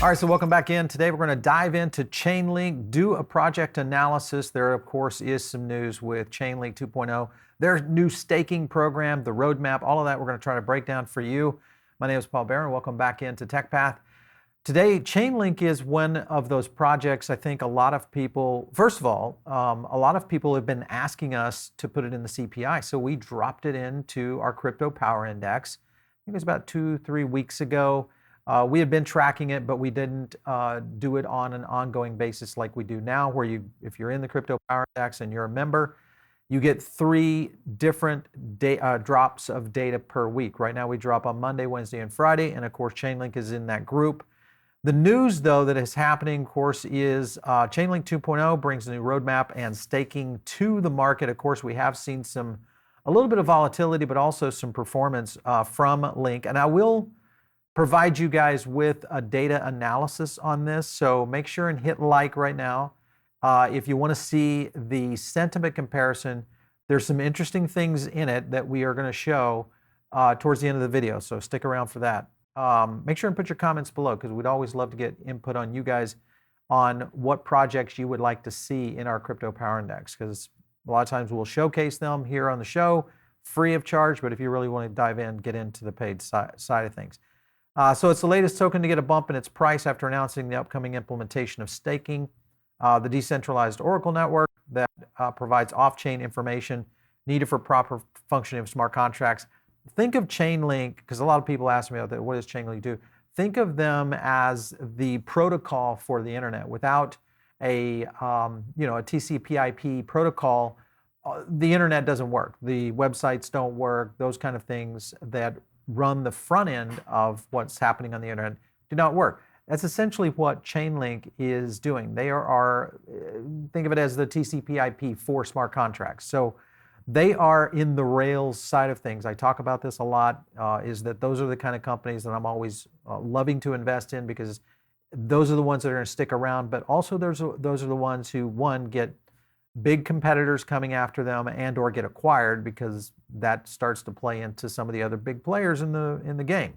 All right, so welcome back in. Today we're going to dive into Chainlink, do a project analysis. There, of course, is some news with Chainlink 2.0, their new staking program, the roadmap, all of that we're going to try to break down for you. My name is Paul Barron. Welcome back into TechPath. Today, Chainlink is one of those projects I think a lot of people, first of all, a lot of people have been asking us to put it in the CPI. So we dropped it into our crypto power index. I think it was about 2-3 weeks ago. We had been tracking it, but we didn't do it on an ongoing basis like we do now, where if you're in the crypto power index and you're a member, you get 3 different drops of data per week. Right now we drop on Monday, Wednesday, and Friday, and of course Chainlink is in that group. The news, though, that is happening, of course, is Chainlink 2.0 brings a new roadmap and staking to the market. Of course, we have seen a little bit of volatility, but also some performance from Link, and I will provide you guys with a data analysis on this. So make sure and hit like right now. If you want to see the sentiment comparison, there's some interesting things in it that we are going to show towards the end of the video. So stick around for that. Make sure and put your comments below, because we'd always love to get input on you guys on what projects you would like to see in our crypto power index, because a lot of times we'll showcase them here on the show free of charge. But if you really want to dive in, get into the paid side of things. So it's the latest token to get a bump in its price after announcing the upcoming implementation of staking. The decentralized Oracle network that provides off-chain information needed for proper functioning of smart contracts. Think of Chainlink, because a lot of people ask me about that, what does Chainlink do? Think of them as the protocol for the internet. Without a TCP/IP protocol, the internet doesn't work. The websites don't work. Those kind of things that run the front end of what's happening on the internet do not work. That's essentially what Chainlink is doing. They are think of it as the TCP/IP for smart contracts. So they are in the Rails side of things. I talk about this a lot, is that those are the kind of companies that I'm always loving to invest in, because those are the ones that are going to stick around, but also those are the ones who, one, get big competitors coming after them and or get acquired, because that starts to play into some of the other big players in the game.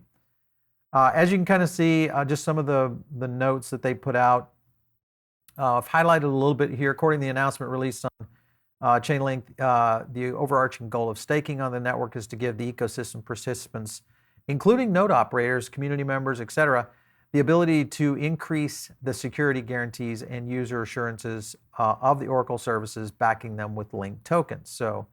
As you can kind of see, just some of the notes that they put out. I've highlighted a little bit here. According to the announcement released on Chainlink, the overarching goal of staking on the network is to give the ecosystem participants, including node operators, community members, etc., the ability to increase the security guarantees and user assurances of the Oracle services, backing them with linked tokens. So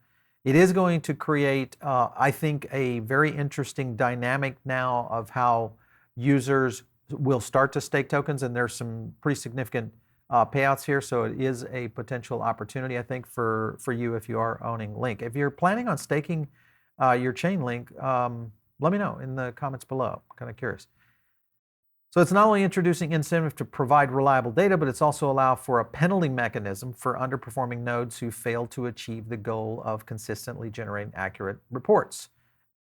it is going to create, I think, a very interesting dynamic now of how users will start to stake tokens, and there's some pretty significant payouts here. So it is a potential opportunity, I think, for you if you are owning Link. If you're planning on staking your Chainlink, let me know in the comments below. I'm kind of curious. So it's not only introducing incentive to provide reliable data, but it's also allow for a penalty mechanism for underperforming nodes who fail to achieve the goal of consistently generating accurate reports.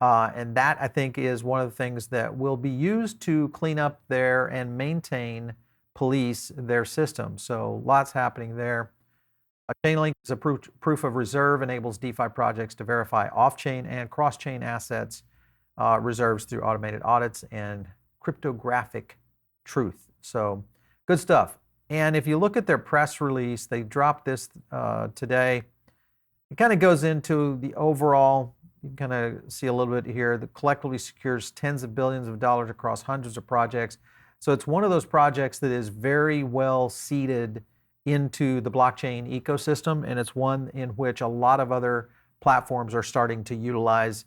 And that, I think, is one of the things that will be used to clean up and maintain, police their system. So lots happening there. Chainlink is a proof of reserve, enables DeFi projects to verify off-chain and cross-chain assets reserves through automated audits and cryptographic truth. So good stuff. And if you look at their press release, they dropped this today. It kind of goes into the overall, you can kind of see a little bit here, that collectively secures tens of billions of dollars across hundreds of projects. So it's one of those projects that is very well seeded into the blockchain ecosystem, and it's one in which a lot of other platforms are starting to utilize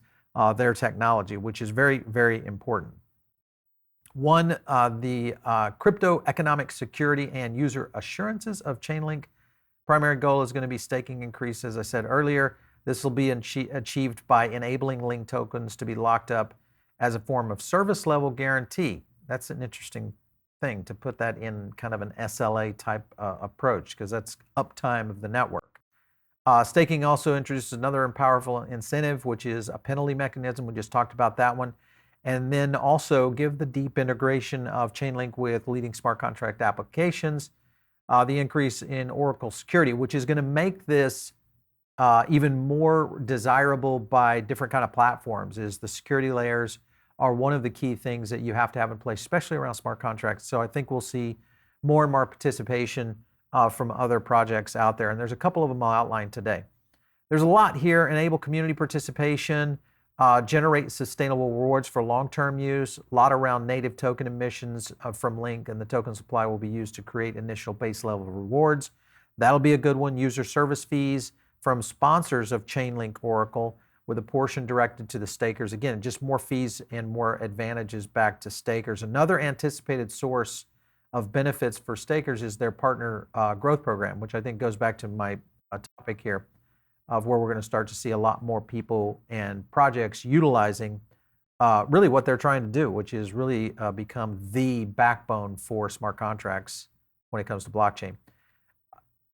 their technology, which is very, very important. One, the crypto economic security and user assurances of Chainlink. Primary goal is going to be staking increase, as I said earlier. This will be achieved by enabling linked tokens to be locked up as a form of service level guarantee. That's an interesting thing to put that in kind of an SLA type approach, because that's uptime of the network. Staking also introduces another powerful incentive, which is a penalty mechanism. We just talked about that one. And then also give the deep integration of Chainlink with leading smart contract applications, the increase in Oracle security, which is going to make this even more desirable by different kind of platforms, is the security layers are one of the key things that you have to have in place, especially around smart contracts. So I think we'll see more and more participation from other projects out there. And there's a couple of them I'll outline today. There's a lot here: enable community participation, generate sustainable rewards for long-term use, a lot around native token emissions from Link, and the token supply will be used to create initial base level rewards. That'll be a good one. User service fees from sponsors of Chainlink Oracle, with a portion directed to the stakers. Again, just more fees and more advantages back to stakers. Another anticipated source of benefits for stakers is their partner growth program, which I think goes back to my topic here of where we're going to start to see a lot more people and projects utilizing really what they're trying to do, which is really become the backbone for smart contracts when it comes to blockchain.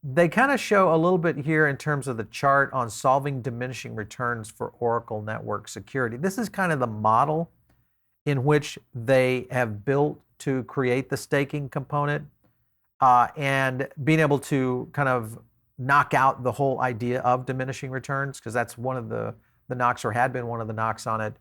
They kind of show a little bit here in terms of the chart on solving diminishing returns for Oracle network security. This is kind of the model in which they have built to create the staking component and being able to kind of knock out the whole idea of diminishing returns, because that's one of the knocks, or had been one of the knocks on it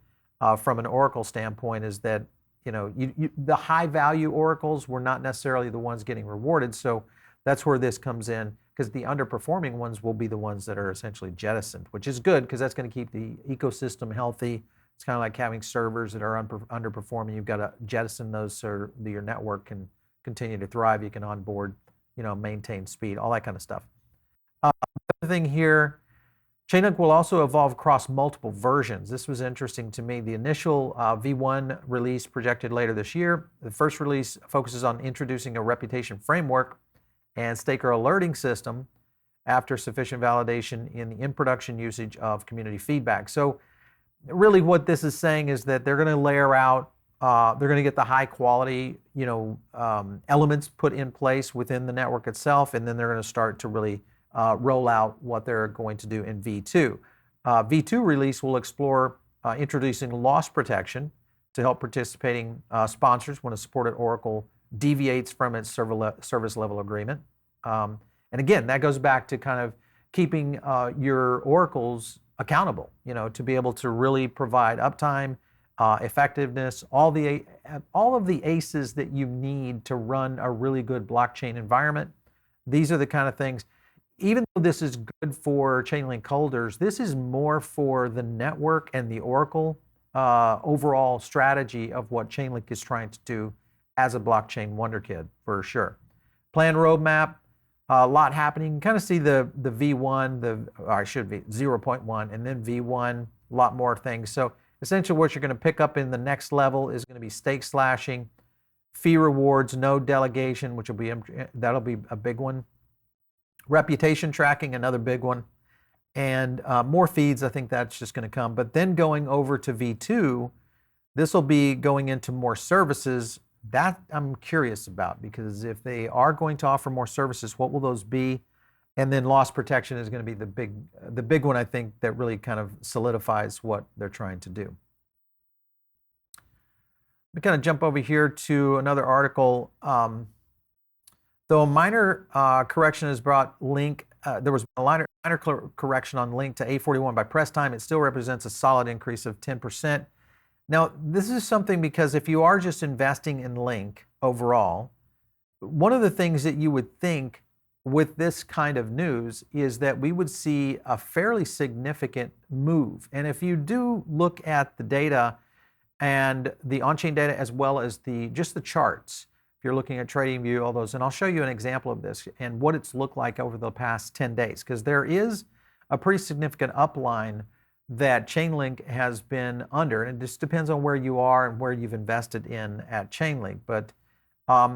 from an Oracle standpoint, is that the high value oracles were not necessarily the ones getting rewarded. So that's where this comes in, because the underperforming ones will be the ones that are essentially jettisoned, which is good because that's going to keep the ecosystem healthy. It's kind of like having servers that are underperforming. You've got to jettison those so that your network can continue to thrive. You can onboard, maintain speed, all that kind of stuff. The other thing here, Chainlink will also evolve across multiple versions. This was interesting to me. The initial V1 release projected later this year. The first release focuses on introducing a reputation framework and staker alerting system after sufficient validation in the in-production usage of community feedback. So really what this is saying is that they're going to layer out, they're going to get the high quality, elements put in place within the network itself, and then they're going to start to really roll out what they're going to do in V2. V2 release will explore introducing loss protection to help participating sponsors when a supported Oracle deviates from its service level agreement. And again, that goes back to kind of keeping your oracles accountable, to be able to really provide uptime, effectiveness, all of the aces that you need to run a really good blockchain environment. These are the kind of things. Even though this is good for Chainlink holders, this is more for the network and the Oracle overall strategy of what Chainlink is trying to do as a blockchain wonderkid, for sure. Plan roadmap, a lot happening. You kind of see the V1, or should be 0.1, and then V1, a lot more things. So essentially what you're going to pick up in the next level is going to be stake slashing, fee rewards, node delegation, that'll be a big one. Reputation tracking, another big one. And more feeds, I think that's just going to come. But then going over to V2, this will be going into more services. That I'm curious about, because if they are going to offer more services, what will those be? And then loss protection is going to be the big one, I think, that really kind of solidifies what they're trying to do. We kind of jump over here to another article. Though a minor correction has brought Link, there was a minor correction on Link to A41 by press time, it still represents a solid increase of 10%. Now, this is something, because if you are just investing in Link overall, one of the things that you would think with this kind of news is that we would see a fairly significant move. And if you do look at the data and the on-chain data, as well as just the charts, if you're looking at TradingView, all those, and I'll show you an example of this and what it's looked like over the past 10 days, because there is a pretty significant upline that Chainlink has been under, and it just depends on where you are and where you've invested in at Chainlink. But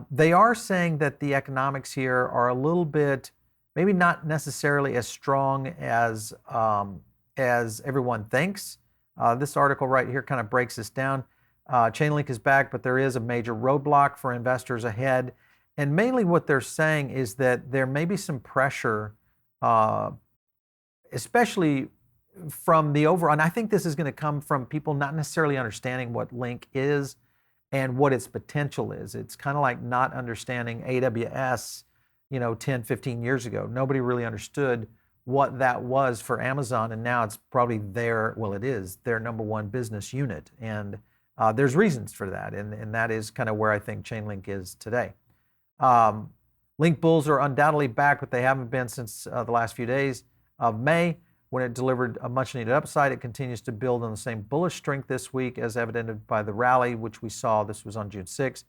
they are saying that the economics here are a little bit, maybe not necessarily as strong as everyone thinks. This article right here kind of breaks this down. Chainlink is back, but there is a major roadblock for investors ahead. And mainly what they're saying is that there may be some pressure, especially from the overall, and I think this is going to come from people not necessarily understanding what Link is and what its potential is. It's kind of like not understanding AWS, 10, 15 years ago. Nobody really understood what that was for Amazon, and now it's probably it is their number one business unit. And There's reasons for that, and that is kind of where I think Chainlink is today. Link bulls are undoubtedly back, but they haven't been since the last few days of May, when it delivered a much-needed upside. It continues to build on the same bullish strength this week, as evidenced by the rally, which we saw. This was on June 6th.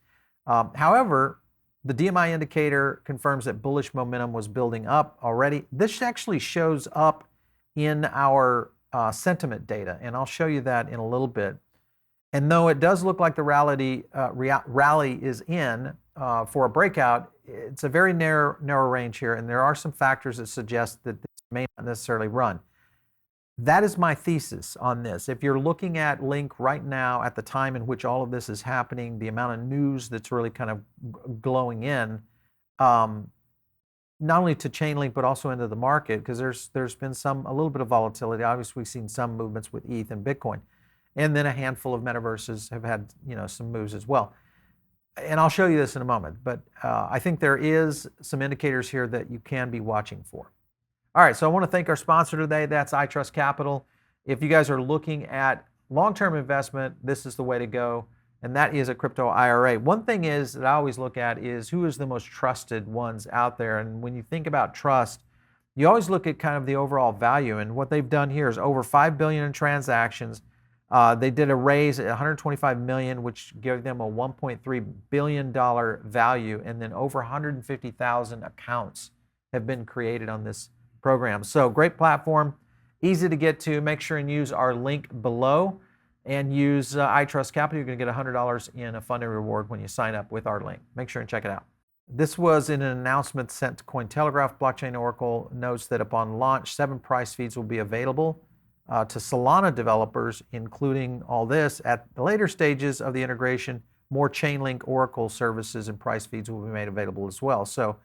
However, the DMI indicator confirms that bullish momentum was building up already. This actually shows up in our sentiment data, and I'll show you that in a little bit. And though it does look like the rally is in for a breakout, it's a very narrow range here, and there are some factors that suggest that this may not necessarily run. That is my thesis on this. If you're looking at Link right now, at the time in which all of this is happening, the amount of news that's really kind of glowing in, not only to Chainlink but also into the market, because there's been a little bit of volatility. Obviously, we've seen some movements with ETH and Bitcoin, and then a handful of metaverses have had some moves as well. And I'll show you this in a moment, but I think there is some indicators here that you can be watching for. All right, so I want to thank our sponsor today. That's iTrust Capital. If you guys are looking at long-term investment, this is the way to go, and that is a crypto IRA. One thing is that I always look at is who is the most trusted ones out there. And when you think about trust, you always look at kind of the overall value. And what they've done here is over $5 billion in transactions. They did a raise at $125 million, which gave them a $1.3 billion value, and then over 150,000 accounts have been created on this program. So great platform, easy to get to. Make sure and use our link below and use iTrust Capital. You're going to get $100 in a funding reward when you sign up with our link. Make sure and check it out. This was in an announcement sent to Cointelegraph. Blockchain Oracle notes that upon launch, 7 price feeds will be available to Solana developers, including all this. At the later stages of the integration, more Chainlink Oracle services and price feeds will be made available as well. So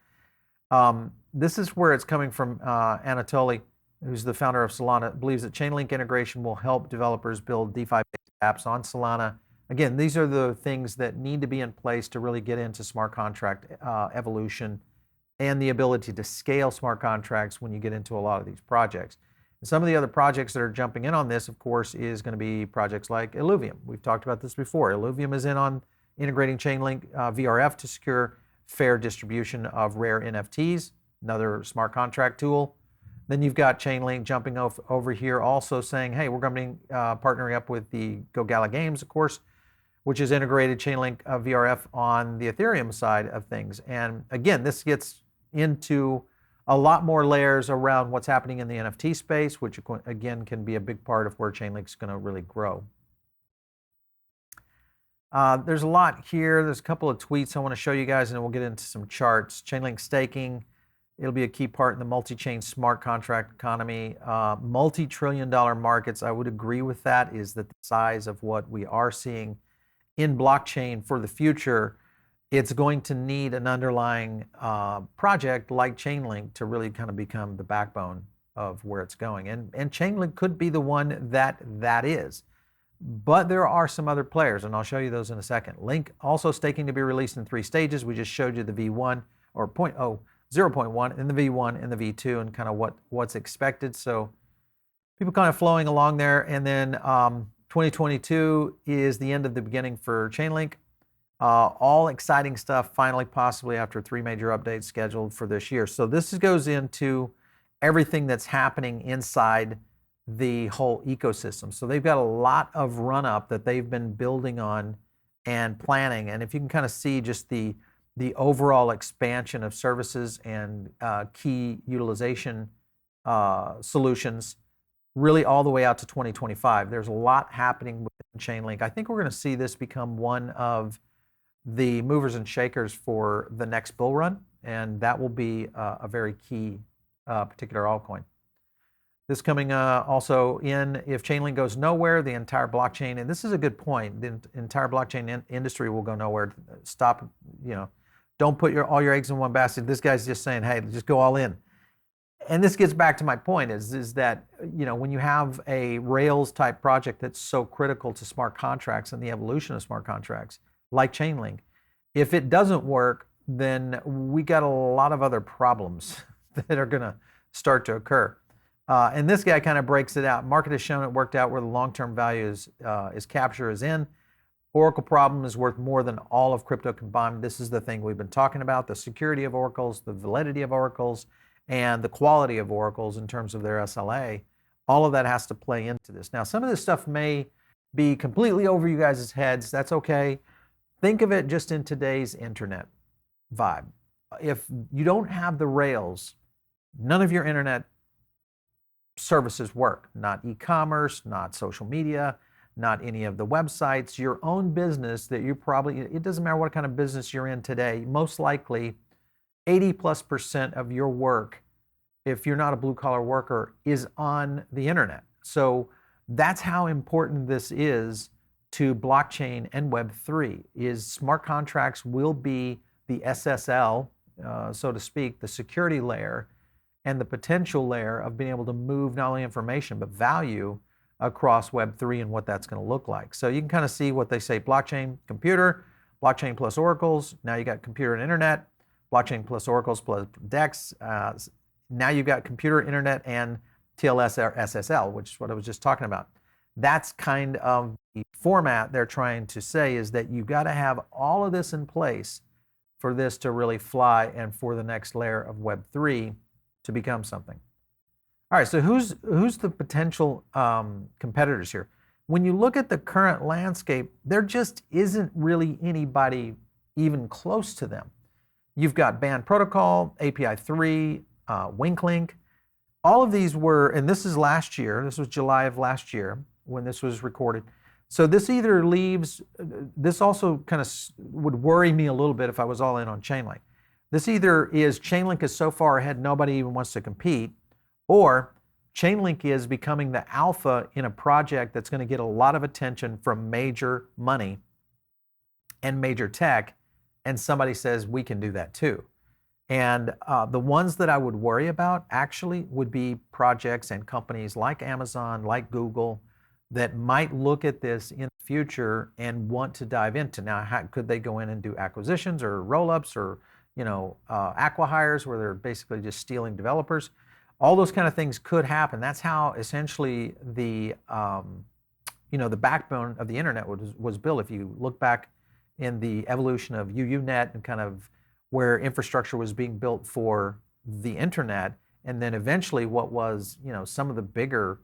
this is where it's coming from. Anatoly, who's the founder of Solana, believes that Chainlink integration will help developers build DeFi-based apps on Solana. Again, these are the things that need to be in place to really get into smart contract evolution and the ability to scale smart contracts when you get into a lot of these projects. And some of the other projects that are jumping in on this, of course, is going to be projects like Illuvium. We've talked about this before. Illuvium is in on integrating Chainlink VRF to secure fair distribution of rare NFTs, another smart contract tool. Then you've got Chainlink jumping over here also saying, hey, we're going to be partnering up with the Go Gala Games, of course, which is integrated Chainlink VRF on the Ethereum side of things. And again, this gets into a lot more layers around what's happening in the NFT space, which again can be a big part of where Chainlink's going to really grow. There's a lot here. There's a couple of tweets I want to show you guys, and then we'll get into some charts. Chainlink staking, it'll be a key part in the multi-chain smart contract economy. Multi-trillion-dollar markets, I would agree with that, is that the size of what we are seeing in blockchain for the future, it's going to need an underlying project like Chainlink to really kind of become the backbone of where it's going. And Chainlink could be the one that is. But there are some other players, and I'll show you those in a second. Link also staking to be released in 3 stages. We just showed you the V1 or 0.1 and the V1 and the V2 and kind of what's expected. So people kind of flowing along there. And then 2022 is the end of the beginning for Chainlink. All exciting stuff finally, possibly after 3 major updates scheduled for this year. So this goes into everything that's happening inside the whole ecosystem. So they've got a lot of run up that they've been building on and planning. And if you can kind of see just the overall expansion of services and key utilization solutions, really all the way out to 2025. There's a lot happening within Chainlink. I think we're going to see this become one of the movers and shakers for the next bull run, and that will be a very key particular altcoin. This coming also in, if Chainlink goes nowhere, the entire blockchain, and this is a good point, the entire blockchain industry will go nowhere. Stop, don't put all your eggs in one basket. This guy's just saying, hey, just go all in. And this gets back to my point is that, when you have a Rails type project that's so critical to smart contracts and the evolution of smart contracts, like Chainlink, if it doesn't work, then we got a lot of other problems that are going to start to occur. And this guy kind of breaks it out. Market has shown it worked out where the long-term value is capture is in. Oracle problem is worth more than all of crypto combined. This is the thing we've been talking about, the security of oracles, the validity of oracles, and the quality of oracles in terms of their SLA. All of that has to play into this. Now, some of this stuff may be completely over you guys' heads. That's okay. Think of it just in today's internet vibe. If you don't have the rails, none of your internet services work. Not e-commerce, not social media, not any of the websites. Your own business that you probably, it doesn't matter what kind of business you're in today, most likely 80+% of your work, if you're not a blue collar worker, is on the internet. So that's how important this is to blockchain and Web3, is smart contracts will be the SSL, so to speak, the security layer and the potential layer of being able to move not only information but value across Web3 and what that's going to look like. So you can kind of see what they say: blockchain, computer, blockchain plus oracles. Now you got computer and internet, blockchain plus oracles plus DEX. Now you've got computer, internet, and TLS or SSL, which is what I was just talking about. That's kind of the format they're trying to say, is that you've got to have all of this in place for this to really fly and for the next layer of Web3 to become something. All right, so who's the potential competitors here? When you look at the current landscape, there just isn't really anybody even close to them. You've got Band Protocol, API 3, WinkLink. All of these were, and this is last year, this was July of last year when this was recorded. So this either leaves, this also kind of would worry me a little bit if I was all in on Chainlink. This either is Chainlink is so far ahead nobody even wants to compete, or Chainlink is becoming the alpha in a project that's going to get a lot of attention from major money and major tech, and somebody says we can do that too. And the ones that I would worry about actually would be projects and companies like Amazon, like Google, that might look at this in the future and want to dive into. Now, how could they go in and do acquisitions or roll-ups or acqui-hires where they're basically just stealing developers? All those kind of things could happen. That's how essentially the the backbone of the internet was built. If you look back in the evolution of UUNet and kind of where infrastructure was being built for the internet, and then eventually what was some of the bigger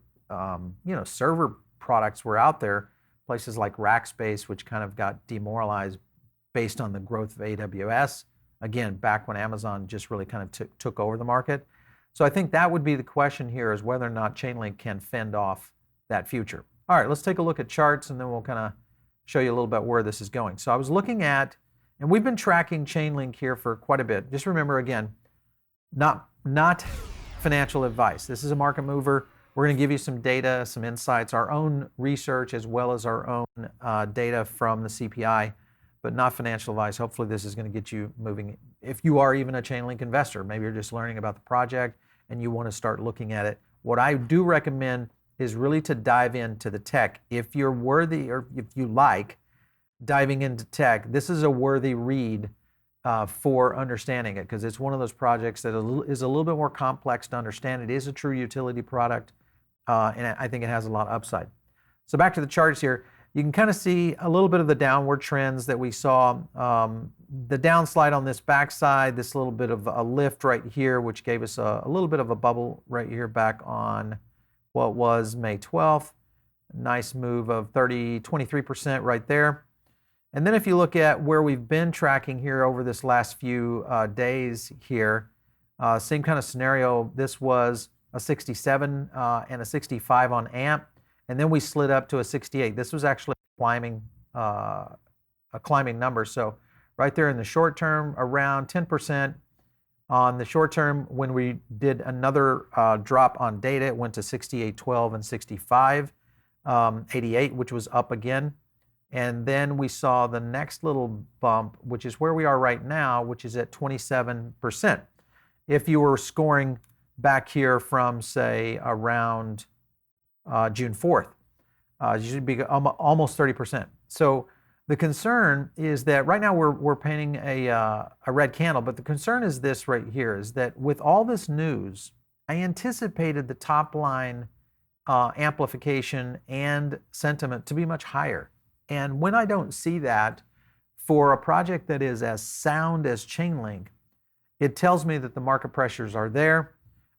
server products were out there, places like Rackspace, which kind of got demoralized based on the growth of AWS. Again, back when Amazon just really kind of took over the market. So I think that would be the question here, is whether or not Chainlink can fend off that future. All right, let's take a look at charts and then we'll kind of show you a little bit where this is going. So I was looking at, and we've been tracking Chainlink here for quite a bit. Just remember, again, not financial advice. This is a market mover. We're going to give you some data, some insights, our own research as well as our own data from the CPI, but not financial advice. Hopefully this is going to get you moving. If you are even a Chainlink investor, maybe you're just learning about the project and you want to start looking at it. What I do recommend is really to dive into the tech. If you're worthy, or if you like diving into tech, this is a worthy read for understanding it, because it's one of those projects that is a little bit more complex to understand. It is a true utility product, and I think it has a lot of upside. So back to the charts here, you can kind of see a little bit of the downward trends that we saw. The downslide on this backside, this little bit of a lift right here, which gave us a little bit of a bubble right here back on what was May 12th. Nice move of 23% right there. And then if you look at where we've been tracking here over this last few days here, same kind of scenario. This was a 67 and a 65 on AMP, and then we slid up to a 68. This was actually a climbing number. So right there in the short term, around 10% on the short term. When we did another drop on data, it went to 68.12 and 65.88, which was up again. And then we saw the next little bump, which is where we are right now, which is at 27%. If you were scoring back here from, say, around June 4th, you should be almost 30%. So the concern is that right now we're painting a red candle, but the concern is this right here, is that with all this news, I anticipated the top line amplification and sentiment to be much higher. And when I don't see that for a project that is as sound as Chainlink, it tells me that the market pressures are there.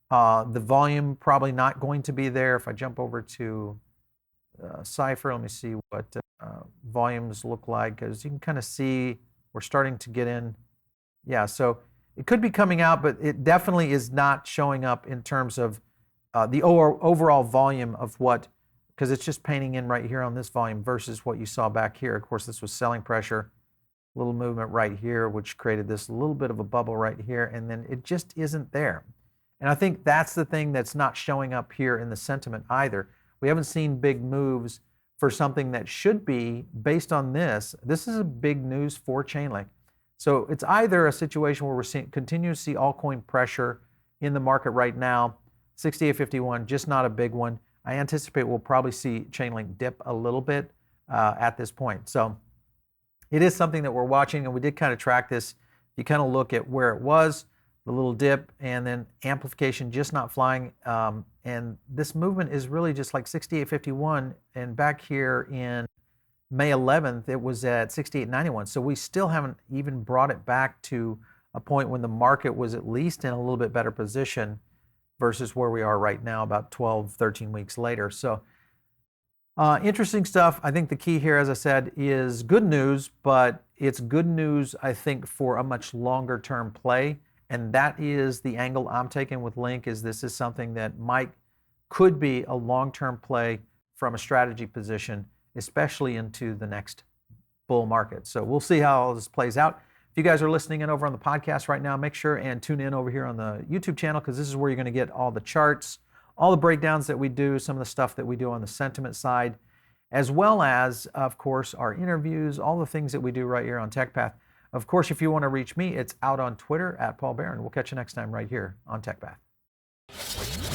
The volume probably not going to be there. If I jump over to Cypher, let me see what volumes look like, because you can kind of see we're starting to get in. Yeah, so it could be coming out, but it definitely is not showing up in terms of the overall volume of what, because it's just painting in right here on this volume versus what you saw back here. Of course, this was selling pressure, little movement right here, which created this little bit of a bubble right here, and then it just isn't there. And I think that's the thing that's not showing up here in the sentiment either. We haven't seen big moves for something that should be based on this. This is a big news for Chainlink. So it's either a situation where we're continue to see altcoin pressure in the market right now, 68.51, just not a big one. I anticipate we'll probably see Chainlink dip a little bit at this point. So it is something that we're watching, and we did kind of track this. You kind of look at where it was, the little dip, and then amplification just not flying. And this movement is really just like 68.51, and back here in May 11th, it was at 68.91. So we still haven't even brought it back to a point when the market was at least in a little bit better position versus where we are right now, about 12, 13 weeks later. So interesting stuff. I think the key here, as I said, is good news, but it's good news, I think, for a much longer term play. And that is the angle I'm taking with Link, is this is something that could be a long-term play from a strategy position, especially into the next bull market. So we'll see how all this plays out. If you guys are listening in over on the podcast right now, make sure and tune in over here on the YouTube channel, because this is where you're going to get all the charts, all the breakdowns that we do, some of the stuff that we do on the sentiment side, as well as, of course, our interviews, all the things that we do right here on TechPath. Of course, if you want to reach me, it's out on Twitter at Paul Barron. We'll catch you next time right here on TechPath.